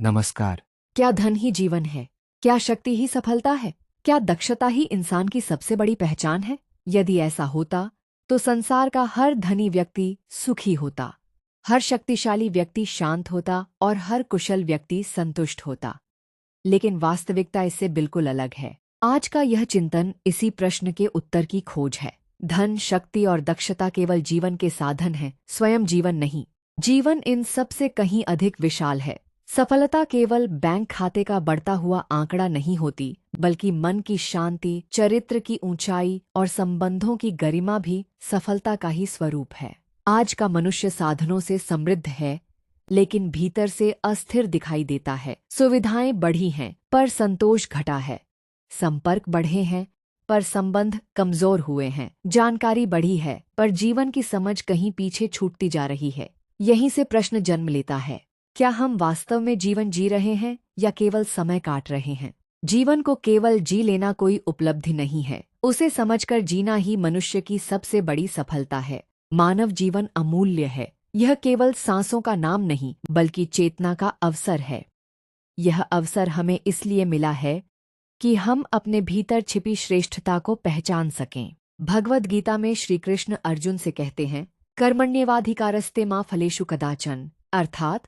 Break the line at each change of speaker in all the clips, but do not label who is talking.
नमस्कार।
क्या धन ही जीवन है? क्या शक्ति ही सफलता है? क्या दक्षता ही इंसान की सबसे बड़ी पहचान है? यदि ऐसा होता तो संसार का हर धनी व्यक्ति सुखी होता, हर शक्तिशाली व्यक्ति शांत होता और हर कुशल व्यक्ति संतुष्ट होता। लेकिन वास्तविकता इससे बिल्कुल अलग है। आज का यह चिंतन इसी प्रश्न के उत्तर की खोज है। धन, शक्ति और दक्षता केवल जीवन के साधन हैं, स्वयं जीवन नहीं। जीवन इन सब से कहीं अधिक विशाल है। सफलता केवल बैंक खाते का बढ़ता हुआ आंकड़ा नहीं होती, बल्कि मन की शांति, चरित्र की ऊंचाई और संबंधों की गरिमा भी सफलता का ही स्वरूप है। आज का मनुष्य साधनों से समृद्ध है, लेकिन भीतर से अस्थिर दिखाई देता है। सुविधाएं बढ़ी हैं, पर संतोष घटा है। संपर्क बढ़े हैं, पर संबंध कमजोर हुए हैं। जानकारी बढ़ी है, पर जीवन की समझ कहीं पीछे छूटती जा रही है। यहीं से प्रश्न जन्म लेता है, क्या हम वास्तव में जीवन जी रहे हैं या केवल समय काट रहे हैं? जीवन को केवल जी लेना कोई उपलब्धि नहीं है, उसे समझकर जीना ही मनुष्य की सबसे बड़ी सफलता है। मानव जीवन अमूल्य है। यह केवल सांसों का नाम नहीं, बल्कि चेतना का अवसर है। यह अवसर हमें इसलिए मिला है कि हम अपने भीतर छिपी श्रेष्ठता को पहचान सकें। भगवद गीता में श्री कृष्ण अर्जुन से कहते हैं, कर्मण्येवाधिकारस्ते मा फलेषु कदाचन, अर्थात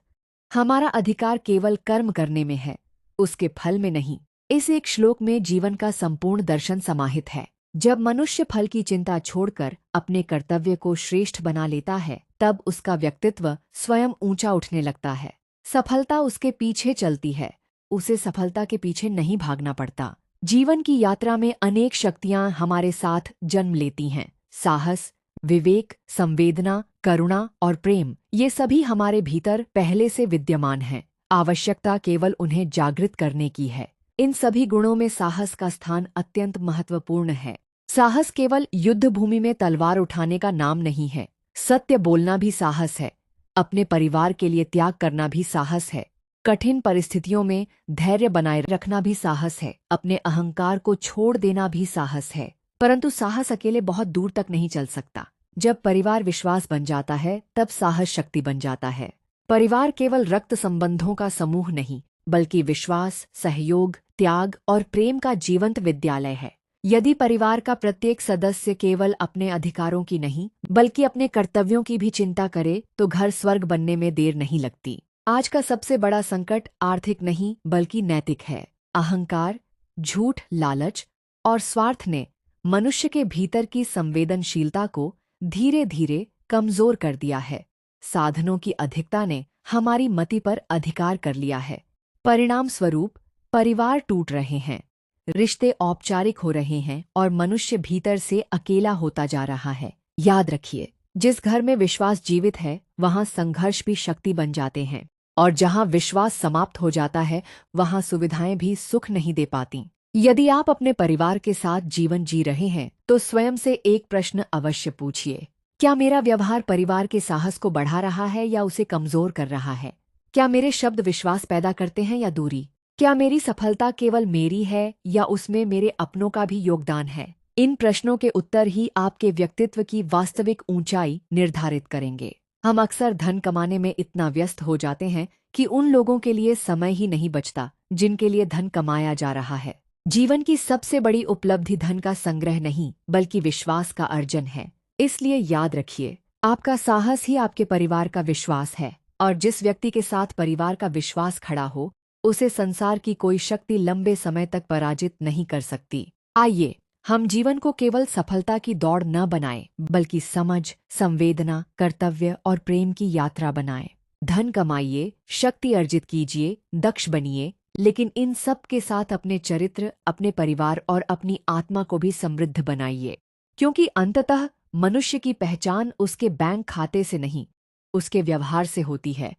हमारा अधिकार केवल कर्म करने में है, उसके फल में नहीं। इस एक श्लोक में जीवन का संपूर्ण दर्शन समाहित है। जब मनुष्य फल की चिंता छोड़कर अपने कर्तव्य को श्रेष्ठ बना लेता है, तब उसका व्यक्तित्व स्वयं ऊंचा उठने लगता है। सफलता उसके पीछे चलती है, उसे सफलता के पीछे नहीं भागना पड़ता। जीवन की यात्रा में अनेक शक्तियां हमारे साथ जन्म लेती हैं। साहस, विवेक, संवेदना, करुणा और प्रेम, ये सभी हमारे भीतर पहले से विद्यमान हैं। आवश्यकता केवल उन्हें जागृत करने की है। इन सभी गुणों में साहस का स्थान अत्यंत महत्वपूर्ण है। साहस केवल युद्ध भूमि में तलवार उठाने का नाम नहीं है। सत्य बोलना भी साहस है। अपने परिवार के लिए त्याग करना भी साहस है। कठिन परिस्थितियों में धैर्य बनाए रखना भी साहस है। अपने अहंकार को छोड़ देना भी साहस है। परंतु साहस अकेले बहुत दूर तक नहीं चल सकता। जब परिवार विश्वास बन जाता है, तब साहस शक्ति बन जाता है। परिवार केवल रक्त संबंधों का समूह नहीं, बल्कि विश्वास, सहयोग, त्याग और प्रेम का जीवंत विद्यालय है। यदि परिवार का प्रत्येक सदस्य केवल अपने अधिकारों की नहीं, बल्कि अपने कर्तव्यों की भी चिंता करे, तो घर स्वर्ग बनने में देर नहीं लगती। आज का सबसे बड़ा संकट आर्थिक नहीं, बल्कि नैतिक है। अहंकार, झूठ, लालच और स्वार्थ ने मनुष्य के भीतर की संवेदनशीलता को धीरे धीरे कमजोर कर दिया है। साधनों की अधिकता ने हमारी मति पर अधिकार कर लिया है। परिणाम स्वरूप परिवार टूट रहे हैं, रिश्ते औपचारिक हो रहे हैं और मनुष्य भीतर से अकेला होता जा रहा है। याद रखिए, जिस घर में विश्वास जीवित है, वहां संघर्ष भी शक्ति बन जाते हैं, और जहां विश्वास समाप्त हो जाता है, वहां सुविधाएं भी सुख नहीं दे पाती। यदि आप अपने परिवार के साथ जीवन जी रहे हैं, तो स्वयं से एक प्रश्न अवश्य पूछिए, क्या मेरा व्यवहार परिवार के साहस को बढ़ा रहा है या उसे कमजोर कर रहा है? क्या मेरे शब्द विश्वास पैदा करते हैं या दूरी? क्या मेरी सफलता केवल मेरी है या उसमें मेरे अपनों का भी योगदान है? इन प्रश्नों के उत्तर ही आपके व्यक्तित्व की वास्तविक ऊंचाई निर्धारित करेंगे। हम अक्सर धन कमाने में इतना व्यस्त हो जाते हैं कि उन लोगों के लिए समय ही नहीं बचता जिनके लिए धन कमाया जा रहा है। जीवन की सबसे बड़ी उपलब्धि धन का संग्रह नहीं, बल्कि विश्वास का अर्जन है। इसलिए याद रखिए, आपका साहस ही आपके परिवार का विश्वास है, और जिस व्यक्ति के साथ परिवार का विश्वास खड़ा हो, उसे संसार की कोई शक्ति लंबे समय तक पराजित नहीं कर सकती। आइए, हम जीवन को केवल सफलता की दौड़ न बनाएं, बल्कि समझ, संवेदना, कर्तव्य और प्रेम की यात्रा बनाएं। धन कमाइए, शक्ति अर्जित कीजिए, दक्ष बनिए, लेकिन इन सब के साथ अपने चरित्र, अपने परिवार और अपनी आत्मा को भी समृद्ध बनाइए। क्योंकि अंततः मनुष्य की पहचान उसके बैंक खाते से नहीं, उसके व्यवहार से होती है,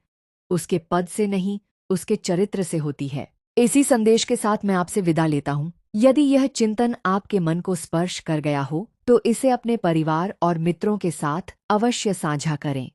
उसके पद से नहीं, उसके चरित्र से होती है। इसी संदेश के साथ मैं आपसे विदा लेता हूँ। यदि यह चिंतन आपके मन को स्पर्श कर गया हो, तो इसे अपने परिवार और मित्रों के साथ अवश्य साझा करें।